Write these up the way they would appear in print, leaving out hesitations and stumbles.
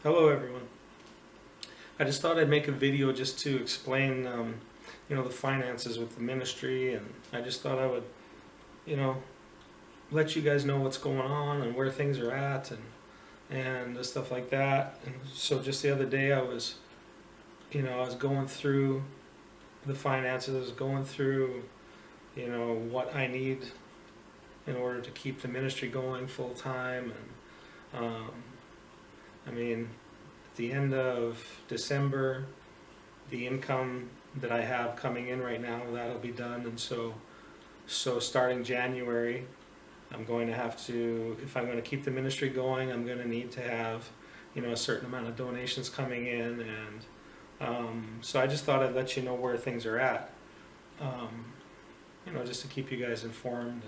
Hello everyone. I just thought I'd make a video just to explain, the finances with the ministry, and I just thought I would, you know, let you guys know what's going on and where things are at and stuff like that. And so just the other day I was going through the finances, going through, what I need in order to keep the ministry going full time, and at the end of December, the income that I have coming in right now, that'll be done. And so starting January, I'm going to have to, if I'm going to keep the ministry going, I'm going to need to have, a certain amount of donations coming in. And so I just thought I'd let you know where things are at, just to keep you guys informed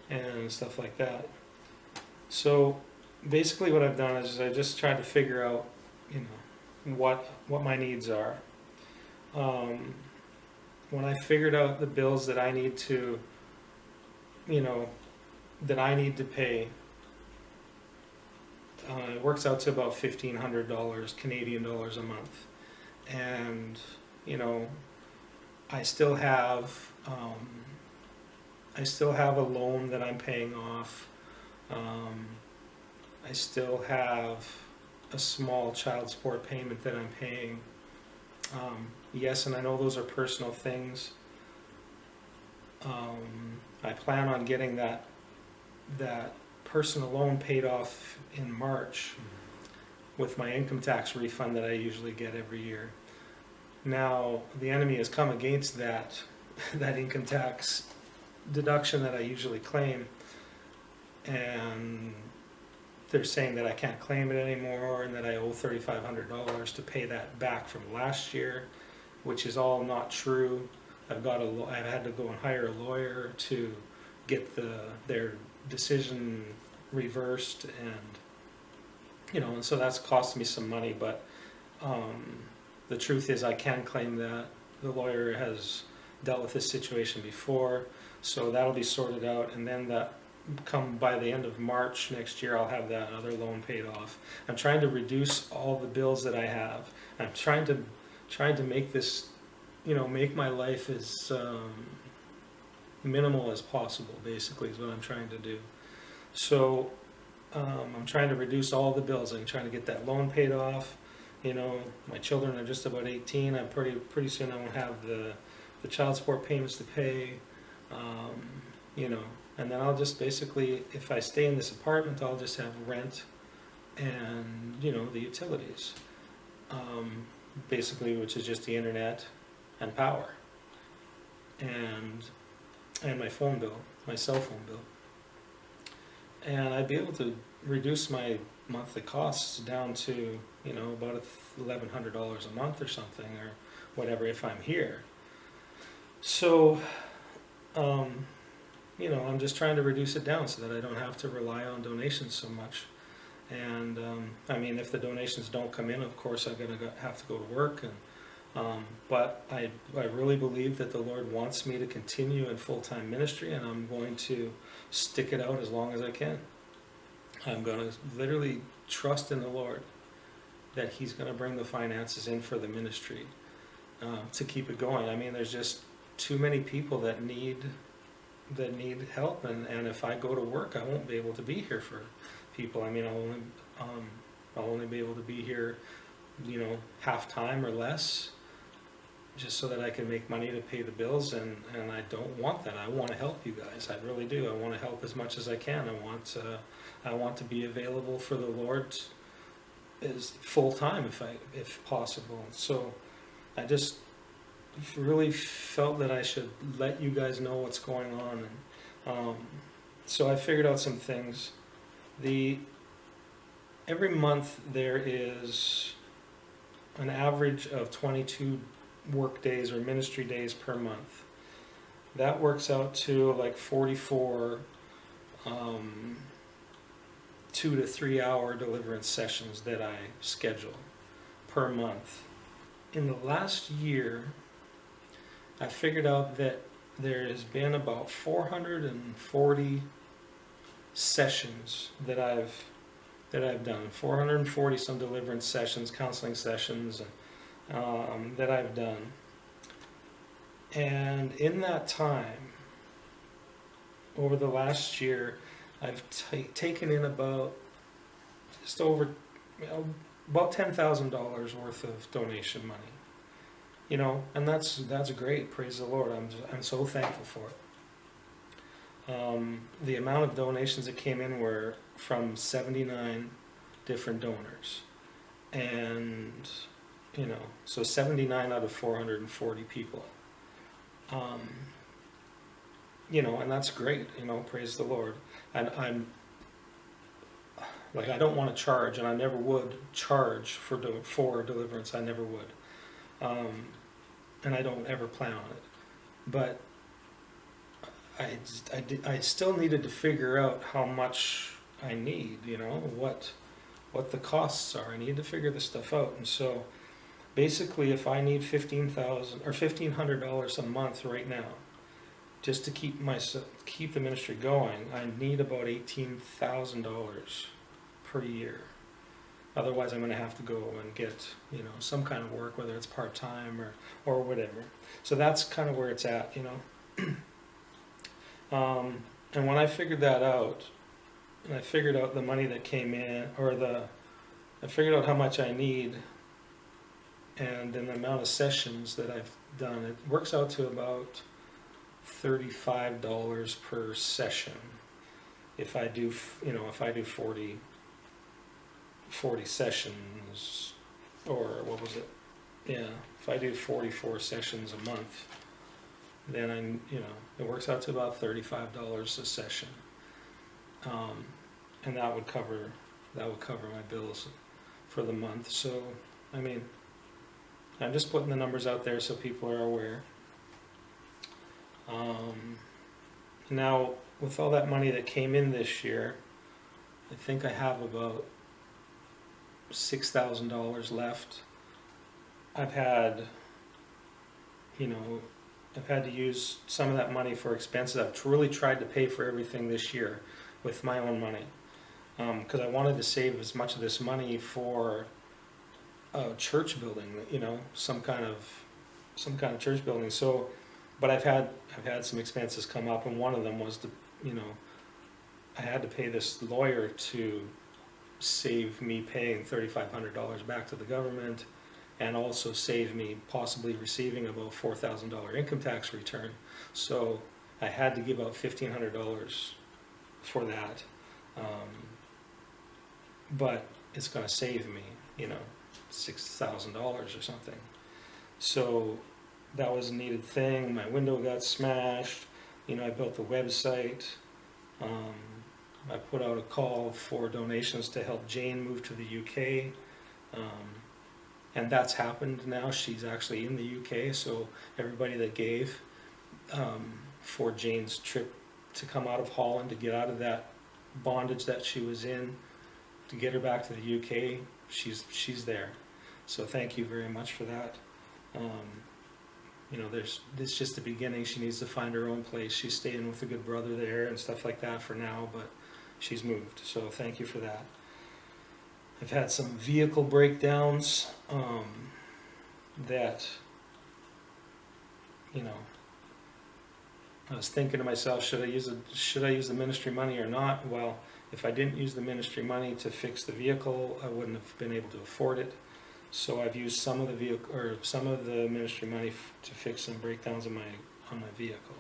and stuff like that. So basically what I've done is I just tried to figure out, what my needs are. When I figured out the bills that I need to, pay, it works out to about $1,500 Canadian dollars a month. And, I still have a loan that I'm paying off. I still have a small child support payment that I'm paying. Yes, and I know those are personal things. I plan on getting that personal loan paid off in March with my income tax refund that I usually get every year. Now, the enemy has come against that income tax deduction that I usually claim, and they're saying that I can't claim it anymore and that I owe $3,500 to pay that back from last year, which is all not true. I've had to go and hire a lawyer to get their decision reversed, and so that's cost me some money, but the truth is I can claim that. The lawyer has dealt with this situation before, so that'll be sorted out, and then come by the end of March next year, I'll have that other loan paid off. I'm trying to reduce all the bills that I have. I'm trying to make this, make my life as minimal as possible, basically, is what I'm trying to do. So I'm trying to reduce all the bills. I'm trying to get that loan paid off. My children are just about 18. I'm pretty soon I won't have the child support payments to pay. And then I'll just basically, if I stay in this apartment, I'll just have rent and, the utilities, basically, which is just the internet and power and my phone bill, my cell phone bill. And I'd be able to reduce my monthly costs down to, about $1,100 a month or something, or whatever, if I'm here. So, I'm just trying to reduce it down so that I don't have to rely on donations so much. And if the donations don't come in, of course I'm going to have to go to work. But I really believe that the Lord wants me to continue in full-time ministry, and I'm going to stick it out as long as I can. I'm going to literally trust in the Lord that He's going to bring the finances in for the ministry to keep it going. There's just too many people that need help, and if I go to work, I won't be able to be here for people. I'll only be able to be here, half time or less, just so that I can make money to pay the bills, and I don't want that. I want to help you guys. I really do. I want to help as much as I can. I want to be available for the Lord as full time if possible. So I just really felt that I should let you guys know what's going on, and so I figured out some things. Every month there is an average of 22 work days or ministry days per month. That works out to like 44 2 to 3 hour deliverance sessions that I schedule per month. In the last year, I figured out that there has been about 440 sessions that I've that I've done, 440 some deliverance sessions, counseling sessions, that I've done. And in that time, over the last year, I've taken in about just over, about $10,000 worth of donation money. And that's great. Praise the Lord. I'm so thankful for it. The amount of donations that came in were from 79 different donors, and so 79 out of 440 people. And that's great. Praise the Lord. And I don't want to charge, and I never would charge for deliverance. I never would. And I don't ever plan on it. But I still needed to figure out how much I need, what the costs are. I need to figure this stuff out. And so basically, if I need $15,000 or $1,500 a month right now, just to keep the ministry going, I need about $18,000 per year. Otherwise, I'm going to have to go and get, some kind of work, whether it's part-time or whatever. So that's kind of where it's at, And when I figured that out, and I figured out the money that came in, I figured out how much I need, and then the amount of sessions that I've done, it works out to about $35 per session. If I do 40 sessions, or what was it? Yeah, if I do 44 sessions a month, then it works out to about $35 a session, and that would cover my bills for the month. So, I'm just putting the numbers out there so people are aware. Now, with all that money that came in this year, I think I have about $6,000 left. I've had to use some of that money for expenses. I've really tried to pay for everything this year with my own money, because I wanted to save as much of this money for a church building, some kind of church building. So, but I've had some expenses come up, and one of them was I had to pay this lawyer to save me paying $3,500 back to the government, and also save me possibly receiving about $4,000 income tax return. So I had to give out $1,500 for that, but it's going to save me, $6,000 or something. So that was a needed thing. My window got smashed. I built the website. I put out a call for donations to help Jane move to the UK. And that's happened now. She's actually in the UK, so everybody that gave for Jane's trip to come out of Holland, to get out of that bondage that she was in, to get her back to the UK, she's there. So thank you very much for that. It's just the beginning. She needs to find her own place. She's staying with a good brother there and stuff like that for now, but she's moved. So thank you for that. I've had some vehicle breakdowns that, I was thinking to myself, should I use the ministry money or not? Well, if I didn't use the ministry money to fix the vehicle, I wouldn't have been able to afford it. So I've used some of the ministry money to fix some breakdowns on my vehicle,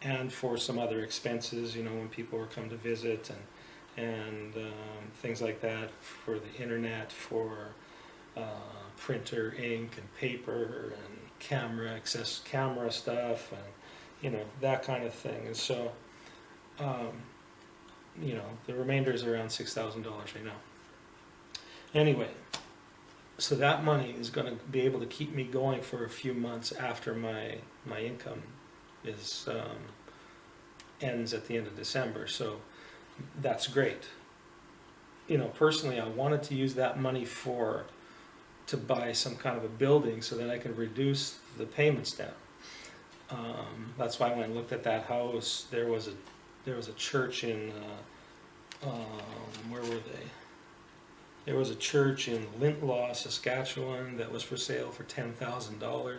and for some other expenses, when people were come to visit and things like that, for the internet, for printer, ink, and paper, and camera stuff, and that kind of thing. And so the remainder is around $6,000 right now. Anyway, so that money is going to be able to keep me going for a few months after my income ends at the end of December. So that's great. Personally, I wanted to use that money to buy some kind of a building so that I could reduce the payments down. That's why when I looked at that house, there was a church in where were they? There was a church in Lintlaw, Saskatchewan that was for sale for $10,000,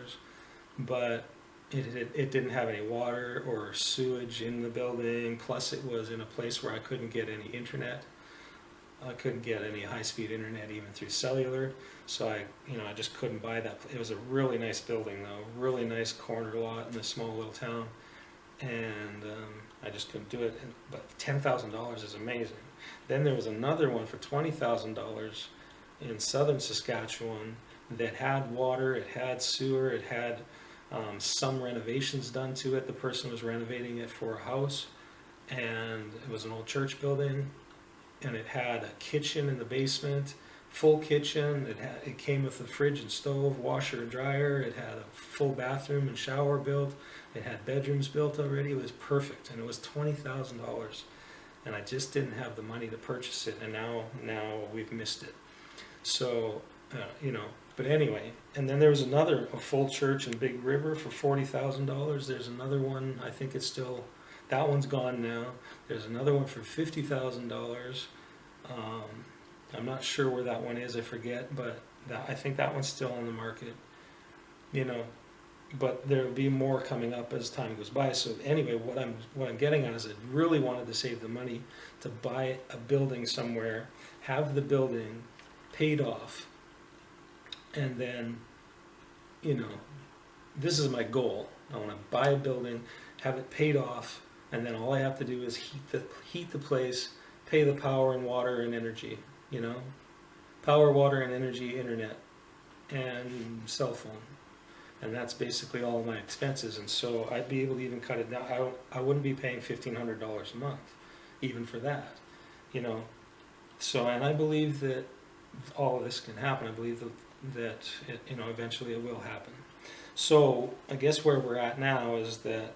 but it didn't have any water or sewage in the building, plus it was in a place where I couldn't get any internet. I couldn't get any high-speed internet even through cellular, so I just couldn't buy that. It was a really nice building though, really nice corner lot in a small little town, and I just couldn't do it. But $10,000 is amazing. Then there was another one for $20,000 in southern Saskatchewan that had water, it had sewer, it had some renovations done to it. The person was renovating it for a house, and it was an old church building, and it had a kitchen in the basement, full kitchen. It came with a fridge and stove, washer and dryer. It had a full bathroom and shower built. It had bedrooms built already. It was perfect, and it was $20,000. And I just didn't have the money to purchase it, and now we've missed it. So, but anyway, and then there was a full church in Big River for $40,000. There's another one, I think it's still, that one's gone now. There's another one for $50,000. I'm not sure where that one is, I forget, but I think that one's still on the market, but there'll be more coming up as time goes by. So anyway, what I'm getting at is I really wanted to save the money to buy a building somewhere, have the building paid off, and then, this is my goal. I want to buy a building, have it paid off, and then all I have to do is heat the place, pay the power and water and energy, power, water and energy, internet, and cell phone. And that's basically all of my expenses. And so I'd be able to even cut it down. I wouldn't be paying $1,500 a month, even for that, So, and I believe that all of this can happen. I believe that eventually it will happen. So I guess where we're at now is that,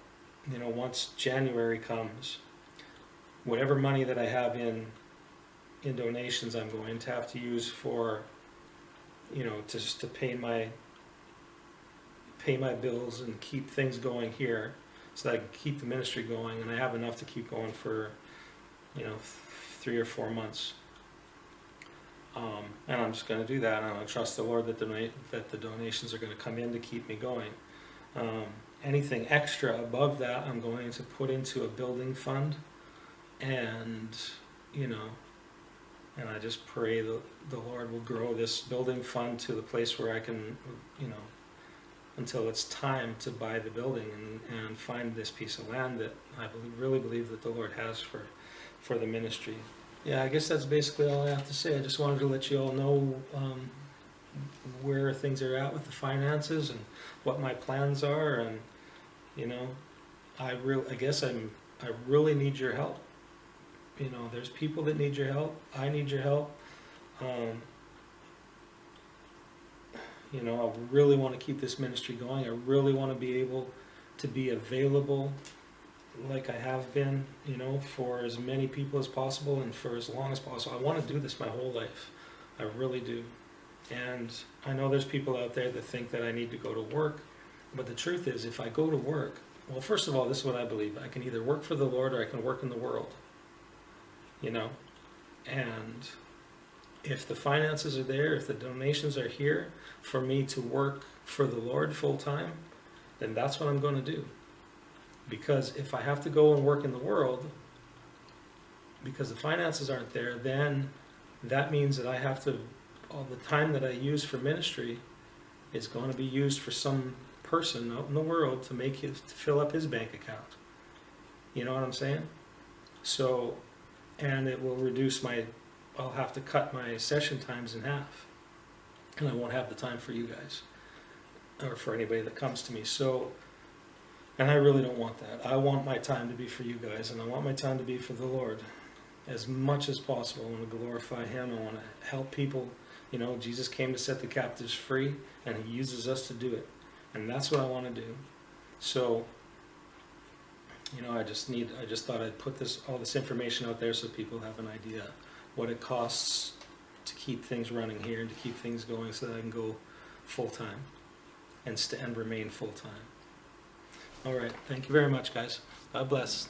once January comes, whatever money that I have in donations, I'm going to have to use for, just to pay my bills and keep things going here, so that I can keep the ministry going, and I have enough to keep going for 3 or 4 months. And I'm just going to do that. I'm going to trust the Lord that the donations are going to come in to keep me going. Anything extra above that, I'm going to put into a building fund, and and I just pray that the Lord will grow this building fund to the place where I can, until it's time to buy the building and find this piece of land that I really believe that the Lord has for the ministry. Yeah, I guess that's basically all I have to say. I just wanted to let you all know where things are at with the finances and what my plans are, and I really need your help. There's people that need your help. I need your help. I really want to keep this ministry going. I really want to be able to be available like I have been, for as many people as possible and for as long as possible. I want to do this my whole life. I really do. And I know there's people out there that think that I need to go to work, but the truth is, if I go to work, well, first of all, this is what I believe. I can either work for the Lord or I can work in the world, and if the finances are there, if the donations are here for me to work for the Lord full time, then that's what I'm going to do. Because if I have to go and work in the world because the finances aren't there, then that means that I have to, all the time that I use for ministry is going to be used for some person out in the world to fill up his bank account. You know what I'm saying? So, and it will reduce I'll have to cut my session times in half, and I won't have the time for you guys or for anybody that comes to me. So, and I really don't want that. I want my time to be for you guys, and I want my time to be for the Lord as much as possible. I want to glorify Him. I want to help people. Jesus came to set the captives free, and He uses us to do it, and that's what I want to do. So, I just thought I'd put all this information out there so people have an idea what it costs to keep things running here and to keep things going, so that I can go full time and remain full time. All right, thank you very much, guys. God bless.